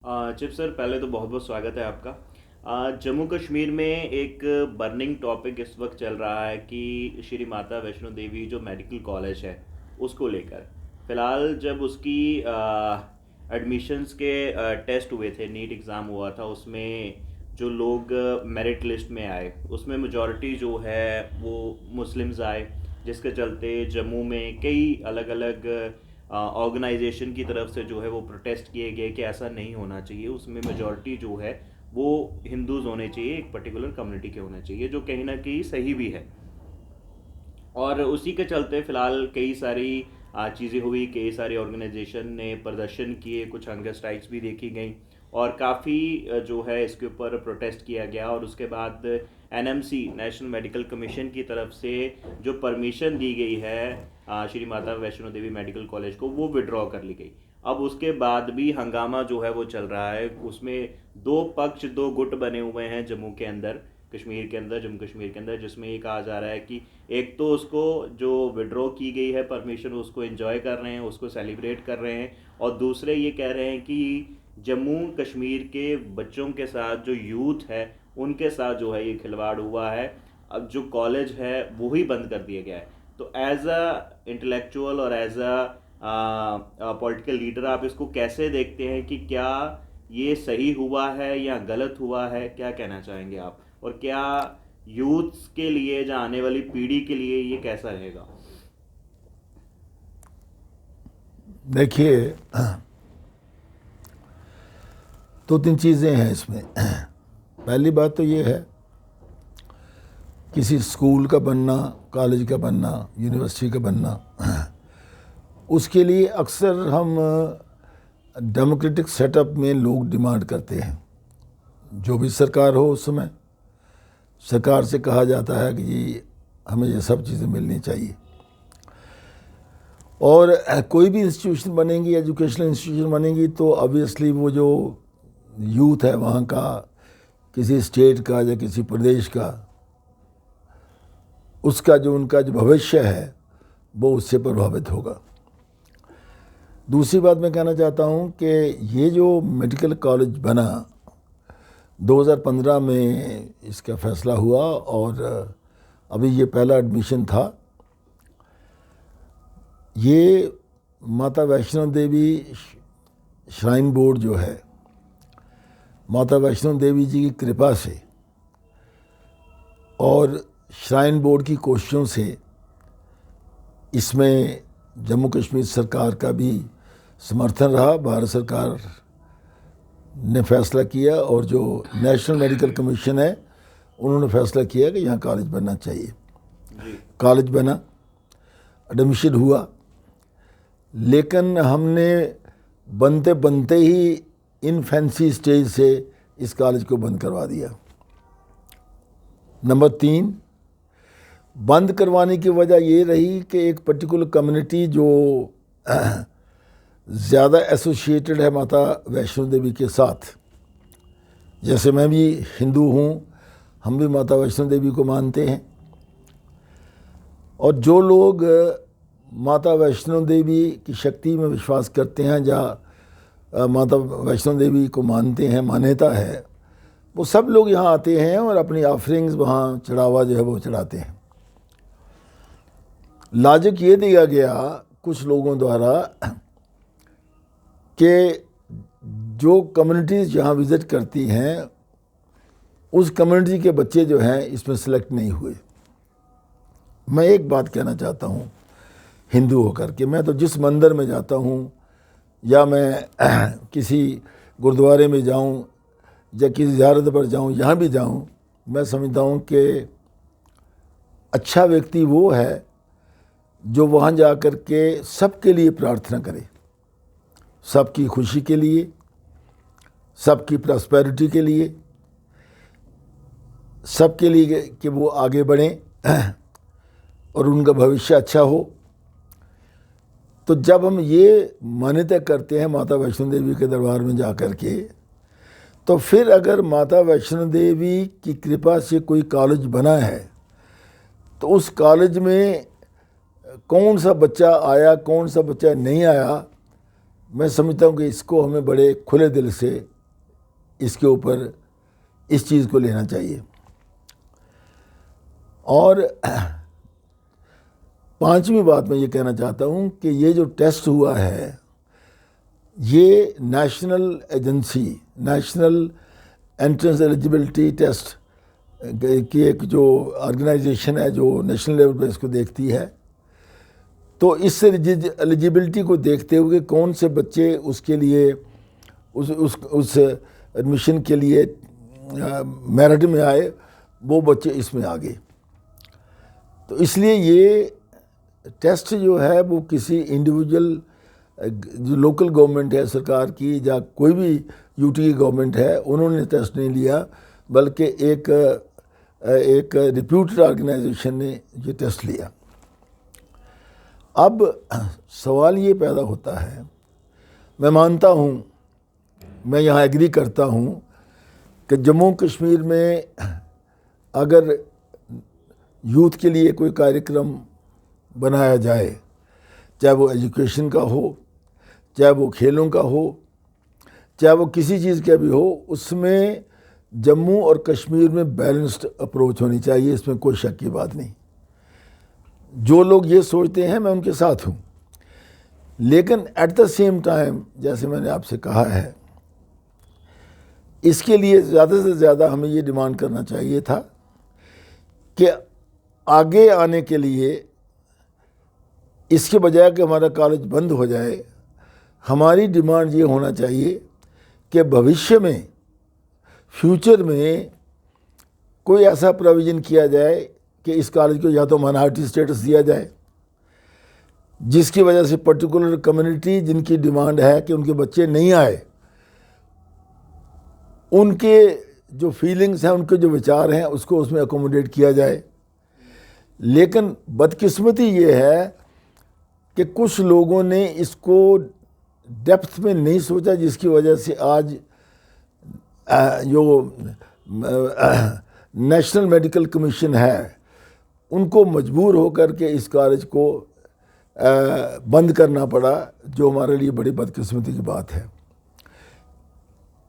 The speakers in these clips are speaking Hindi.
चिप सर, पहले तो बहुत बहुत स्वागत है आपका। जम्मू कश्मीर में एक बर्निंग टॉपिक इस वक्त चल रहा है कि श्री माता वैष्णो देवी जो मेडिकल कॉलेज है उसको लेकर फ़िलहाल जब उसकी एडमिशन्स के टेस्ट हुए थे, नीट एग्ज़ाम हुआ था, उसमें जो लोग मेरिट लिस्ट में आए उसमें मेजॉरिटी जो है वो मुस्लिम्स आए, जिसके चलते जम्मू में कई अलग अलग ऑर्गेनाइजेशन की तरफ से जो है वो प्रोटेस्ट किए गए कि ऐसा नहीं होना चाहिए। उसमें मेजॉरिटी जो है वो हिंदूज़ होने चाहिए, एक पर्टिकुलर कम्युनिटी के होने चाहिए, जो कहीं ना कहीं सही भी है। और उसी के चलते फ़िलहाल कई सारी चीज़ें हुई, कई सारे ऑर्गेनाइजेशन ने प्रदर्शन किए, कुछ हंगर स्ट्राइक्स भी देखी गई और काफ़ी जो है इसके ऊपर प्रोटेस्ट किया गया। और उसके बाद एनएमसी, नेशनल मेडिकल कमीशन की तरफ से जो परमिशन दी गई है श्री माता वैष्णो देवी मेडिकल कॉलेज को, वो विड्रॉ कर ली गई। अब उसके बाद भी हंगामा जो है वो चल रहा है। उसमें दो पक्ष, दो गुट बने हुए हैं जम्मू के अंदर, कश्मीर के अंदर, जम्मू कश्मीर के अंदर, जिसमें ये कहा जा रहा है कि एक तो उसको जो विड्रॉ की गई है परमिशन उसको एंजॉय कर रहे हैं, उसको सेलिब्रेट कर रहे हैं, और दूसरे ये कह रहे हैं कि जम्मू कश्मीर के बच्चों के साथ, जो यूथ है उनके साथ जो है ये खिलवाड़ हुआ है। अब जो कॉलेज है वो ही बंद कर दिया गया है। तो एज अ इंटेलेक्चुअल और एज अ पॉलिटिकल लीडर आप इसको कैसे देखते हैं कि क्या ये सही हुआ है या गलत हुआ है? क्या कहना चाहेंगे आप? और क्या यूथ्स के लिए, या आने वाली पीढ़ी के लिए ये कैसा रहेगा? देखिए, दो तीन चीज़ें हैं इसमें। पहली बात तो ये है, किसी स्कूल का बनना, कॉलेज का बनना, यूनिवर्सिटी का बनना, उसके लिए अक्सर हम डेमोक्रेटिक सेटअप में लोग डिमांड करते हैं। जो भी सरकार हो उस समय सरकार से कहा जाता है कि जी हमें ये सब चीज़ें मिलनी चाहिए। और कोई भी इंस्टीट्यूशन बनेंगी, एजुकेशनल इंस्टीट्यूशन बनेंगी, तो ऑब्वियसली वो जो यूथ है वहाँ का, किसी स्टेट का या किसी प्रदेश का, उसका जो उनका जो भविष्य है वो उससे प्रभावित होगा। दूसरी बात मैं कहना चाहता हूँ कि ये जो मेडिकल कॉलेज बना 2015 में इसका फैसला हुआ और अभी ये पहला एडमिशन था। ये माता वैष्णो देवी श्राइन बोर्ड जो है, माता वैष्णो देवी जी की कृपा से और श्राइन बोर्ड की कोशिशों से इसमें जम्मू कश्मीर सरकार का भी समर्थन रहा। भारत सरकार ने फैसला किया और जो नेशनल मेडिकल कमीशन है उन्होंने फैसला किया कि यहाँ कॉलेज बनना चाहिए। जी। कॉलेज बना, एडमिशन हुआ, लेकिन हमने बनते बनते ही इन फैंसी स्टेज से इस कॉलेज को बंद करवा दिया। नंबर 3, बंद करवाने की वजह ये रही कि एक पर्टिकुलर कम्युनिटी जो ज़्यादा एसोसिएटेड है माता वैष्णो देवी के साथ, जैसे मैं भी हिंदू हूँ, हम भी माता वैष्णो देवी को मानते हैं, और जो लोग माता वैष्णो देवी की शक्ति में विश्वास करते हैं या माता वैष्णो देवी को मानते हैं, मान्यता है, वो सब लोग यहाँ आते हैं और अपनी ऑफरिंग्स वहाँ चढ़ावा जो है वो चढ़ाते हैं। लॉजिक ये दिया गया कुछ लोगों द्वारा कि जो कम्युनिटीज़ यहाँ विज़िट करती हैं उस कम्युनिटी के बच्चे जो हैं इसमें सेलेक्ट नहीं हुए। मैं एक बात कहना चाहता हूँ हिंदू होकर के, मैं तो जिस मंदिर में जाता हूँ या मैं किसी गुरुद्वारे में जाऊँ या किसी ज़ियारत पर जाऊँ, यहाँ भी जाऊँ, मैं समझता हूँ कि अच्छा व्यक्ति वो है जो वहाँ जा कर के सबके लिए प्रार्थना करे, सबकी खुशी के लिए, सबकी प्रॉस्पेरिटी के लिए, सबके लिए कि वो आगे बढ़ें और उनका भविष्य अच्छा हो। तो जब हम ये मान्यता करते हैं माता वैष्णो देवी के दरबार में जा कर के, तो फिर अगर माता वैष्णो देवी की कृपा से कोई कॉलेज बना है तो उस कॉलेज में कौन सा बच्चा आया, कौन सा बच्चा नहीं आया, मैं समझता हूँ कि इसको हमें बड़े खुले दिल से इसके ऊपर इस चीज़ को लेना चाहिए। और पांचवी बात मैं ये कहना चाहता हूँ कि ये जो टेस्ट हुआ है, ये national agency, national entrance eligibility test की एक जो ऑर्गेनाइजेशन है जो नेशनल लेवल पर इसको देखती है, तो इस एलिजिबिलिटी को देखते हुए कौन से बच्चे उसके लिए उस एडमिशन के लिए मेरिट में आए, वो बच्चे इसमें आ गए। तो इसलिए ये टेस्ट जो है वो किसी इंडिविजुअल जो लोकल गवर्नमेंट है सरकार की या कोई भी यूटी की गवर्नमेंट है, उन्होंने टेस्ट नहीं लिया, बल्कि एक रिप्यूटेड ऑर्गेनाइजेशन ने ये टेस्ट लिया। अब सवाल ये पैदा होता है, मैं मानता हूँ, मैं यहाँ एग्री करता हूँ कि जम्मू कश्मीर में अगर यूथ के लिए कोई कार्यक्रम बनाया जाए, चाहे वो एजुकेशन का हो, चाहे वो खेलों का हो, चाहे वो किसी चीज़ का भी हो, उसमें जम्मू और कश्मीर में बैलेंस्ड अप्रोच होनी चाहिए, इसमें कोई शक की बात नहीं। जो लोग ये सोचते हैं मैं उनके साथ हूँ, लेकिन एट द सेम टाइम जैसे मैंने आपसे कहा है, इसके लिए ज़्यादा से ज़्यादा हमें ये डिमांड करना चाहिए था कि आगे आने के लिए इसके बजाय कि हमारा कॉलेज बंद हो जाए, हमारी डिमांड ये होना चाहिए कि भविष्य में, फ्यूचर में कोई ऐसा प्रोविज़न किया जाए कि इस कॉलेज को या तो माइनॉरिटी स्टेटस दिया जाए, जिसकी वजह से पर्टिकुलर कम्युनिटी जिनकी डिमांड है कि उनके बच्चे नहीं आए, उनके जो फीलिंग्स हैं, उनके जो विचार हैं, उसको उसमें अकोमोडेट किया जाए। लेकिन बदकिस्मती ये है कि कुछ लोगों ने इसको डेप्थ में नहीं सोचा, जिसकी वजह से आज जो नेशनल मेडिकल कमीशन है, उनको मजबूर होकर के इस कॉलेज को बंद करना पड़ा, जो हमारे लिए बड़ी बदकिस्मती की बात है।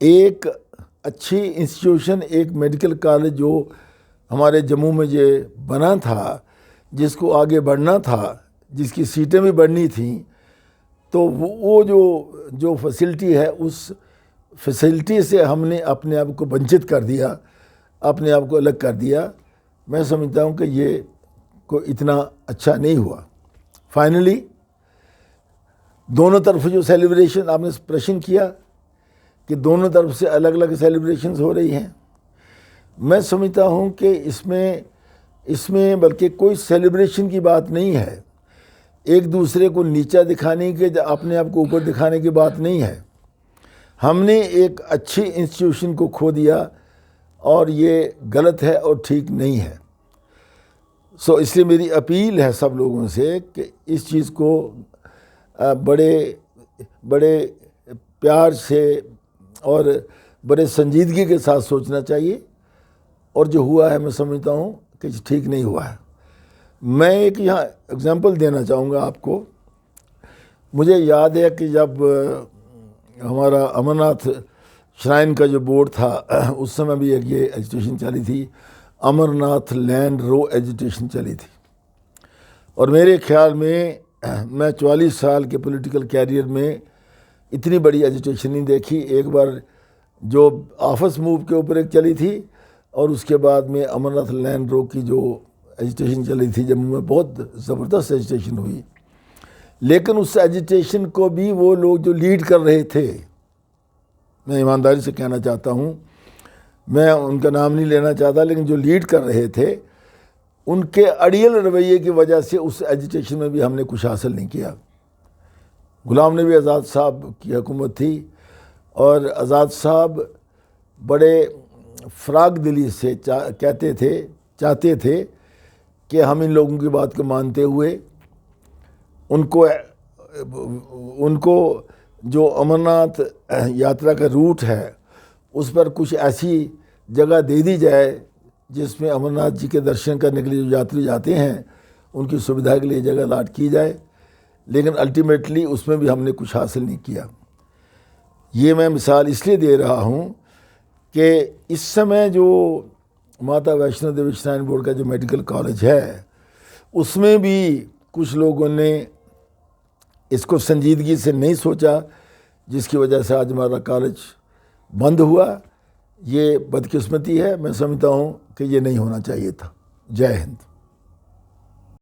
एक अच्छी इंस्टीट्यूशन, एक मेडिकल कॉलेज जो हमारे जम्मू में जो बना था, जिसको आगे बढ़ना था, जिसकी सीटें भी बढ़नी थी, तो वो जो फैसिलिटी है, उस फैसिलिटी से हमने अपने आप को वंचित कर दिया, अपने आप को अलग कर दिया। मैं समझता हूँ कि ये कोई इतना अच्छा नहीं हुआ। फाइनली दोनों तरफ जो सेलिब्रेशन, आपने प्रश्न किया कि दोनों तरफ से अलग अलग सेलिब्रेशंस हो रही हैं, मैं समझता हूँ कि इसमें बल्कि कोई सेलिब्रेशन की बात नहीं है, एक दूसरे को नीचा दिखाने के, अपने आप को ऊपर दिखाने की बात नहीं है। हमने एक अच्छी इंस्टीट्यूशन को खो दिया और ये गलत है और ठीक नहीं है। सो इसलिए मेरी अपील है सब लोगों से कि इस चीज़ को बड़े प्यार से और बड़े संजीदगी के साथ सोचना चाहिए, और जो हुआ है मैं समझता हूँ कि ठीक नहीं हुआ है। मैं एक यहाँ एग्जांपल देना चाहूँगा आपको। मुझे याद है कि जब हमारा अमरनाथ श्राइन का जो बोर्ड था, उस समय भी एक ये एजुटेशन चली थी, अमरनाथ लैंड रो एजुटेशन चली थी। और मेरे ख्याल में मैं 44 साल के पॉलिटिकल कैरियर में इतनी बड़ी एजुटेशन नहीं देखी। एक बार जो ऑफिस मूव के ऊपर एक चली थी, और उसके बाद में अमरनाथ लैंड रो की जो एजुटेशन चली थी जम्मू में, बहुत ज़बरदस्त एजुटेशन हुई। लेकिन उस एजुटेशन को भी वो लोग जो लीड कर रहे थे, मैं ईमानदारी से कहना चाहता हूँ, मैं उनका नाम नहीं लेना चाहता, लेकिन जो लीड कर रहे थे, उनके अड़ियल रवैये की वजह से उस एजुटेशन में भी हमने कुछ हासिल नहीं किया। गुलाम नबी आज़ाद साहब की हुकूमत थी, और आज़ाद साहब बड़े फ़राग दिली से चाहते थे कि हम इन लोगों की बात को मानते हुए उनको जो अमरनाथ यात्रा का रूट है, उस पर कुछ ऐसी जगह दे दी जाए जिसमें अमरनाथ जी के दर्शन करने के लिए जो यात्री जाते हैं, उनकी सुविधा के लिए जगह अलॉट की जाए। लेकिन अल्टीमेटली उसमें भी हमने कुछ हासिल नहीं किया। ये मैं मिसाल इसलिए दे रहा हूँ कि इस समय जो माता वैष्णो देवी श्राइन बोर्ड का जो मेडिकल कॉलेज है उसमें भी कुछ लोगों ने इसको संजीदगी से नहीं सोचा, जिसकी वजह से आज हमारा कॉलेज बंद हुआ। ये बदकिस्मती है, मैं समझता हूँ कि ये नहीं होना चाहिए था। जय हिंद।